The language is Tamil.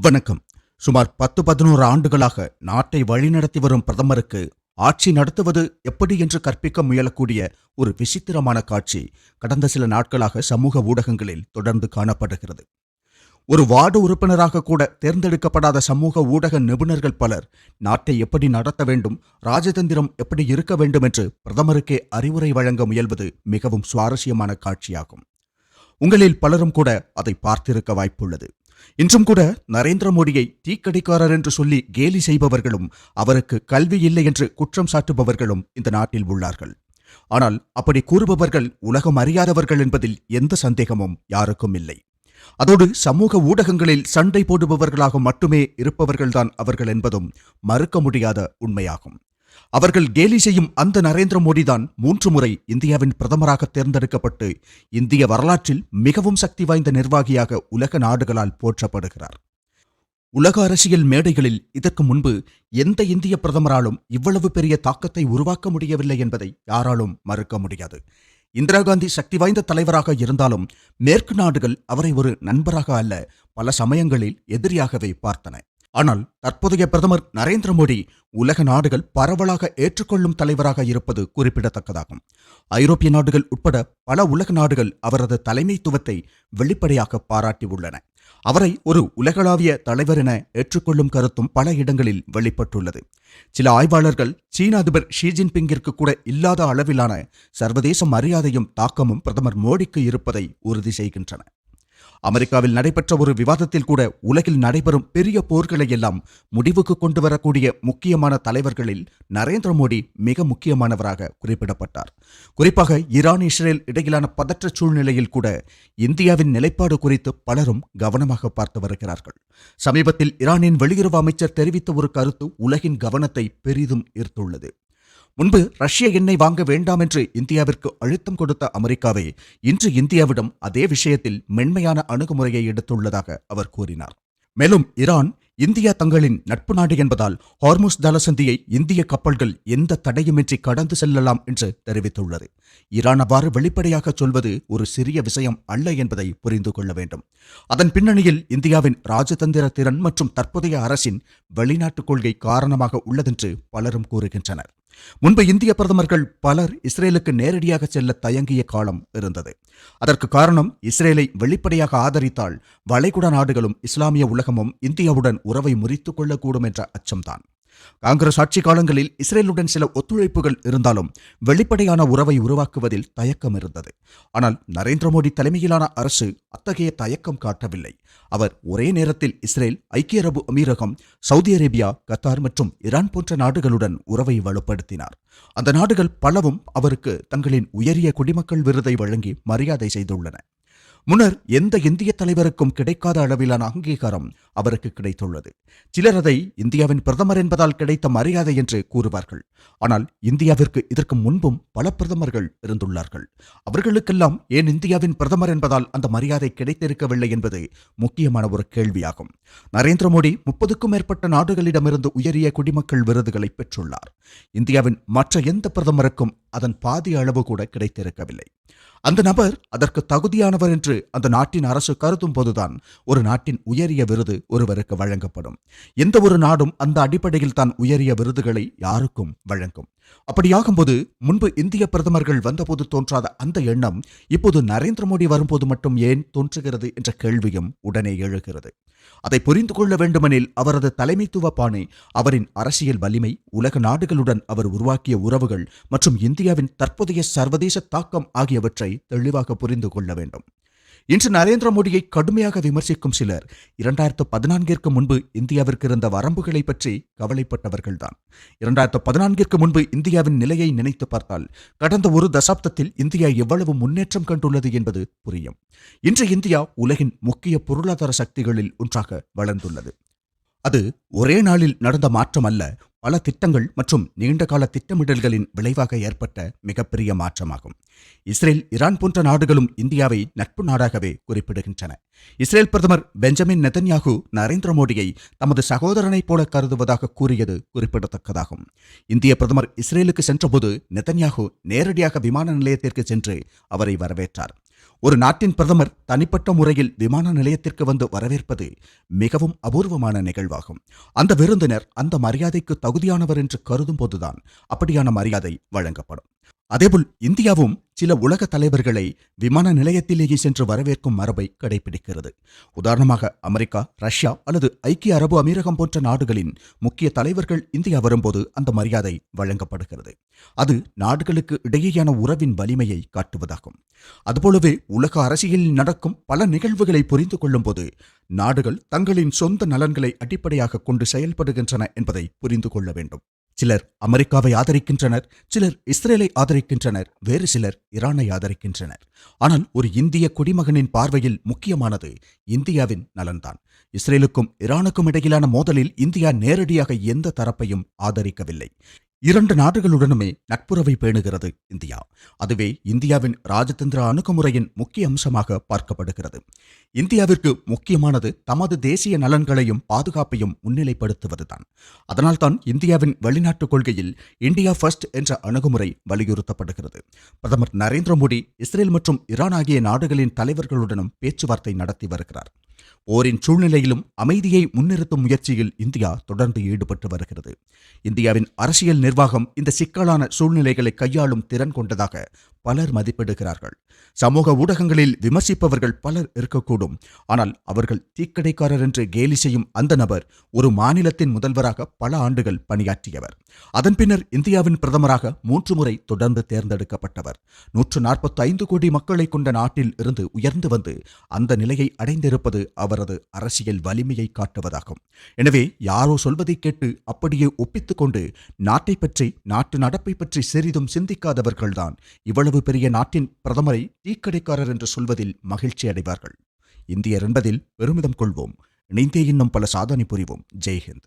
வணக்கம். சுமார் 10-11 ஆண்டுகளாக நாட்டை வழிநடத்தி வரும் பிரதமருக்கு ஆட்சி நடத்துவது எப்படி என்று கற்பிக்க முயலக்கூடிய ஒரு விசித்திரமான காட்சி கடந்த சில நாட்களாக சமூக ஊடகங்களில் தொடர்ந்து காணப்படுகிறது. ஒரு வார்டு உறுப்பினராக கூட தேர்ந்தெடுக்கப்படாத சமூக ஊடக நிபுணர்கள் பலர் நாட்டை எப்படி நடத்த வேண்டும், ராஜதந்திரம் எப்படி இருக்க வேண்டும் என்று பிரதமருக்கே அறிவுரை வழங்க முயல்வது மிகவும் சுவாரஸ்யமான காட்சியாகும். உங்களில் பலரும் கூட அதை பார்த்திருக்க வாய்ப்புள்ளது. இன்றும் கூட நரேந்திர மோடியை தீக்கடிக்காரர் என்று சொல்லி கேலி செய்பவர்களும் அவருக்கு கல்வி இல்லை என்று குற்றம் சாட்டுபவர்களும் இந்த நாட்டில் உள்ளார்கள். ஆனால் அப்படி கூறுபவர்கள் உலகம் அறியாதவர்கள் என்பதில் எந்த சந்தேகமும் யாருக்கும் இல்லை. அதோடு சமூக ஊடகங்களில் சண்டை போடுபவர்களாக மட்டுமே இருப்பவர்கள்தான் அவர்கள் என்பதும் மறுக்க முடியாத உண்மையாகும். அவர்கள் கேலி செய்யும் அந்த நரேந்திர மோடிதான் 3 முறை இந்தியாவின் பிரதமராக தேர்ந்தெடுக்கப்பட்டு இந்திய வரலாற்றில் மிகவும் சக்தி வாய்ந்த நிர்வாகியாக உலக நாடுகளால் போற்றப்படுகிறார். உலக அரசியல் மேடைகளில் இதற்கு முன்பு எந்த இந்திய பிரதமராலும் இவ்வளவு பெரிய தாக்கத்தை உருவாக்க முடியவில்லை என்பதை யாராலும் மறுக்க முடியாது. இந்திரா காந்தி சக்தி வாய்ந்த தலைவராக இருந்தாலும் மேற்கு நாடுகள் அவரை ஒரு நண்பராக அல்ல, பல சமயங்களில் எதிரியாகவே பார்த்தன. ஆனால் தற்போதைய பிரதமர் நரேந்திர மோடி உலக நாடுகள் பரவலாக ஏற்றுக்கொள்ளும் தலைவராக இருப்பது குறிப்பிடத்தக்கதாகும். ஐரோப்பிய நாடுகள் உட்பட பல உலக நாடுகள் அவரது தலைமைத்துவத்தை வெளிப்படையாக பாராட்டியுள்ளன. அவரை ஒரு உலகளாவிய தலைவர் என ஏற்றுக்கொள்ளும் கருத்தும் பல இடங்களில் வெளிப்பட்டுள்ளது. சில ஆய்வாளர்கள் சீன அதிபர் ஷி ஜின்பிங்கிற்கு கூட இல்லாத அளவிலான சர்வதேச மரியாதையும் தாக்கமும் பிரதமர் மோடிக்கு இருப்பதை உறுதி செய்கின்றனர். அமெரிக்காவில் நடைபெற்ற ஒரு விவாதத்தில் கூட உலகில் நடைபெறும் பெரிய போர்களை எல்லாம் முடிவுக்கு கொண்டு வரக்கூடிய முக்கியமான தலைவர்களில் நரேந்திர மோடி மிக முக்கியமானவராக குறிப்பிடப்பட்டார். குறிப்பாக ஈரான் இஸ்ரேல் இடையிலான பதற்ற சூழ்நிலையில் கூட இந்தியாவின் நிலைப்பாடு குறித்து பலரும் கவனமாக பார்த்து வருகிறார்கள். சமீபத்தில் ஈரானின் வெளியுறவு அமைச்சர் தெரிவித்த ஒரு கருத்து உலகின் கவனத்தை பெரிதும் ஈர்த்துள்ளது. முன்பு ரஷ்ய எண்ணெய் வாங்க வேண்டாம் என்று இந்தியாவிற்கு அழுத்தம் கொடுத்த அமெரிக்காவே இன்று இந்தியாவிடம் அதே விஷயத்தில் மென்மையான அணுகுமுறையை எடுத்துள்ளதாக அவர் கூறினார். மேலும் ஈரான் இந்தியா தங்களின் நட்பு நாடு என்பதால் ஹார்முஸ் ஜலசந்தியை இந்திய கப்பல்கள் எந்த தடையுமின்றி கடந்து செல்லலாம் என்று தெரிவித்துள்ளது. ஈரான் அவ்வாறு வெளிப்படையாக சொல்வது ஒரு சிறிய விஷயம் அல்ல என்பதை புரிந்து கொள்ள வேண்டும். அதன் பின்னணியில் இந்தியாவின் ராஜதந்திர திறன் மற்றும் தற்போதைய அரசின் வெளிநாட்டு கொள்கை காரணமாக உள்ளதென்று பலரும் கூறுகின்றனர். முன்பு இந்திய பிரதமர்கள் பலர் இஸ்ரேலுக்கு நேரடியாக செல்ல தயங்கிய காலம் இருந்தது. அதற்கு காரணம் இஸ்ரேலை வெளிப்படையாக ஆதரித்தால் வளைகுடா நாடுகளும் இஸ்லாமிய உலகமும் இந்தியாவுடன் உறவை முறித்துக் கொள்ளக்கூடும் என்ற அச்சம்தான். காங்கிரஸ் ஆட்சி காலங்களில் இஸ்ரேலுடன் சில ஒத்துழைப்புகள் இருந்தாலும் வெளிப்படையான உறவை உருவாக்குவதில் தயக்கம் இருந்தது. ஆனால் நரேந்திர மோடி தலைமையிலான அரசு அத்தகைய தயக்கம் காட்டவில்லை. அவர் ஒரே நேரத்தில் இஸ்ரேல், ஐக்கிய அரபு அமீரகம், சவுதி அரேபியா, கத்தார் மற்றும் ஈரான் போன்ற நாடுகளுடன் உறவை வலுப்படுத்தினார். அந்த நாடுகள் பலவும் அவருக்கு தங்களின் உயரிய குடிமக்கள் விருதை வழங்கி மரியாதை செய்துள்ளன. முன்னர் எந்த இந்திய தலைவருக்கும் கிடைக்காத அளவிலான அங்கீகாரம் அவருக்கு கிடைத்துள்ளது. சிலர் அதை இந்தியாவின் பிரதமர் என்பதால் கிடைத்த மரியாதை என்று கூறுவார்கள். ஆனால் இந்தியாவிற்கு இதற்கு முன்பும் பல பிரதமர்கள் இருந்துள்ளார்கள். அவர்களுக்கெல்லாம் ஏன் இந்தியாவின் பிரதமர் என்பதால் அந்த மரியாதை கிடைத்திருக்கவில்லை என்பது முக்கியமான ஒரு கேள்வியாகும். நரேந்திர மோடி 30க்கும் மேற்பட்ட நாடுகளிடமிருந்து உயரிய குடிமக்கள் விருதுகளை பெற்றுள்ளார். இந்தியாவின் மற்ற எந்த பிரதமருக்கும் அதன் பாதி அளவு கூட கிடைத்திருக்கவில்லை. அந்த நபர் அதற்கு தகுதியானவர் என்று அந்த நாட்டின் அரசு கருதும் போதுதான் ஒரு நாட்டின் உயரிய விருது ஒருவருக்கு வழங்கப்படும். எந்த ஒரு நாடும் அந்த அடிப்படையில் தான் உயரிய விருதுகளை யாருக்கும் வழங்கும். அப்படியாகும்போது முன்பு இந்திய பிரதமர்கள் வந்தபோது தோன்றாத அந்த எண்ணம் இப்போது நரேந்திர மோடி வரும்போது மட்டும் ஏன் தோன்றுகிறது என்ற கேள்வியும் உடனே எழுகிறது. அதை புரிந்து கொள்ள வேண்டுமெனில் அவரது தலைமைத்துவ பாணி, அவரின் அரசியல் வலிமை, உலக நாடுகளுடன் அவர் உருவாக்கிய உறவுகள் மற்றும் இந்தியாவின் தற்போதைய சர்வதேச தாக்கம் ஆகியவற்றை தெளிவாக புரிந்து கொள்ள வேண்டும். இன்று நரேந்திர மோடியை கடுமையாக விமர்சிக்கும் சிலர் 2014 முன்பு இந்தியாவிற்கு இருந்த வரம்புகளை பற்றி கவலைப்பட்டவர்கள்தான். 2014 முன்பு இந்தியாவின் நிலையை நினைத்து பார்த்தால் கடந்த ஒரு தசாப்தத்தில் இந்தியா எவ்வளவு முன்னேற்றம் கண்டுள்ளது என்பது புரியும். இன்று இந்தியா உலகின் முக்கிய பொருளாதார சக்திகளில் ஒன்றாக வளர்ந்துள்ளது. அது ஒரே நாளில் நடந்த மாற்றம் அல்ல, பல திட்டங்கள் மற்றும் நீண்டகால திட்டமிடல்களின் விளைவாக ஏற்பட்ட மிகப்பெரிய மாற்றமாகும். இஸ்ரேல், ஈரான் போன்ற நாடுகளும் இந்தியாவை நட்பு நாடாகவே குறிப்பிடுகின்றன. இஸ்ரேல் பிரதமர் பெஞ்சமின் நெதன்யாகு நரேந்திர மோடியை தமது சகோதரனைப் போல கருதுவதாக கூறியது குறிப்பிடத்தக்கதாகும். இந்திய பிரதமர் இஸ்ரேலுக்கு சென்றபோது நெதன்யாகு நேரடியாக விமான நிலையத்திற்கு சென்று அவரை வரவேற்றார். ஒரு நாட்டின் பிரதமர் தனிப்பட்ட முறையில் விமான நிலையத்திற்கு வந்து வரவேற்பது மிகவும் அபூர்வமான நிகழ்வாகும். அந்த விருந்தினர் அந்த மரியாதைக்கு தகுதியானவர் என்று கருதும் போதுதான் அப்படியான மரியாதை வழங்கப்படும். அதேபோல் இந்தியாவும் சில உலக தலைவர்களை விமான நிலையத்திலேயே சென்று வரவேற்கும் மரபை கடைபிடிக்கிறது. உதாரணமாக அமெரிக்கா, ரஷ்யா அல்லது ஐக்கிய அரபு அமீரகம் போன்ற நாடுகளின் முக்கிய தலைவர்கள் இந்தியா வரும்போது அந்த மரியாதை வழங்கப்படுகிறது. அது நாடுகளுக்கு இடையேயான உறவின் வலிமையை காட்டுவதாகும். அதுபோலவே உலக அரசியலில் நடக்கும் பல நிகழ்வுகளை புரிந்து கொள்ளும் போது நாடுகள் தங்களின் சொந்த நலன்களை அடிப்படையாக கொண்டு செயல்படுகின்றன என்பதை புரிந்து கொள்ள வேண்டும். சிலர் அமெரிக்காவை ஆதரிக்கின்றனர், சிலர் இஸ்ரேலை ஆதரிக்கின்றனர், வேறு சிலர் ஈரானை ஆதரிக்கின்றனர். ஆனால் ஒரு இந்திய குடிமகனின் பார்வையில் முக்கியமானது இந்தியாவின் நலன்தான். இஸ்ரேலுக்கும் ஈரானுக்கும் இடையிலான மோதலில் இந்தியா நேரடியாக எந்த தரப்பையும் ஆதரிக்கவில்லை. இரண்டு நாடுகளுடனுமே நட்புறவை பேணுகிறது இந்தியா. அதுவே இந்தியாவின் ராஜதந்திர அணுகுமுறையின் முக்கிய அம்சமாக பார்க்கப்படுகிறது. இந்தியாவிற்கு முக்கியமானது தமது தேசிய நலன்களையும் பாதுகாப்பையும் முன்னிலைப்படுத்துவதுதான். அதனால்தான் இந்தியாவின் வெளிநாட்டுக் கொள்கையில் இந்தியா ஃபர்ஸ்ட் என்ற அணுகுமுறை வலியுறுத்தப்படுகிறது. பிரதமர் நரேந்திர மோடி இஸ்ரேல் மற்றும் ஈரான் ஆகிய நாடுகளின் தலைவர்களுடனும் பேச்சுவார்த்தை நடத்தி வருகிறார். போரின் சூழ்நிலையிலும் அமைதியை முன்னிறுத்தும் முயற்சியில் இந்தியா தொடர்ந்து ஈடுபட்டு வருகிறது. இந்தியாவின் அரசியல் நிர்வாகம் இந்த சிக்கலான சூழ்நிலைகளை கையாளும் திறன் கொண்டதாக பலர் மதிப்பிடுகிறார்கள். சமூக ஊடகங்களில் விமர்சிப்பவர்கள் பலர் இருக்கக்கூடும். ஆனால் அவர்கள் தீக்கடைக்காரர் என்று கேலி செய்யும் அந்த நபர் ஒரு மாநிலத்தின் முதல்வராக பல ஆண்டுகள் பணியாற்றியவர். அதன் பின்னர் இந்தியாவின் பிரதமராக 3 முறை தொடர்ந்து தேர்ந்தெடுக்கப்பட்டவர். 145 கோடி மக்களை கொண்ட நாட்டில் இருந்து உயர்ந்து வந்து அந்த நிலையை அடைந்திருப்பது அவரது அரசியல் வலிமையை காட்டுவதாகும். எனவே யாரோ சொல்வதை கேட்டு அப்படியே ஒப்பித்துக் கொண்டு நாட்டை பற்றி, நாட்டு நடப்பை பற்றி சிறிதும் சிந்திக்காதவர்கள்தான் இவ்வளவு பெரிய நாட்டின் பிரதமரை தீக்கடைக்காரர் என்று சொல்வதில் மகிழ்ச்சி அடைவார்கள். இந்தியர் என்பதில் பெருமிதம் கொள்வோம். இணைந்தே இன்னும் பல சாதனை புரிவோம். ஜெய்ஹிந்த்.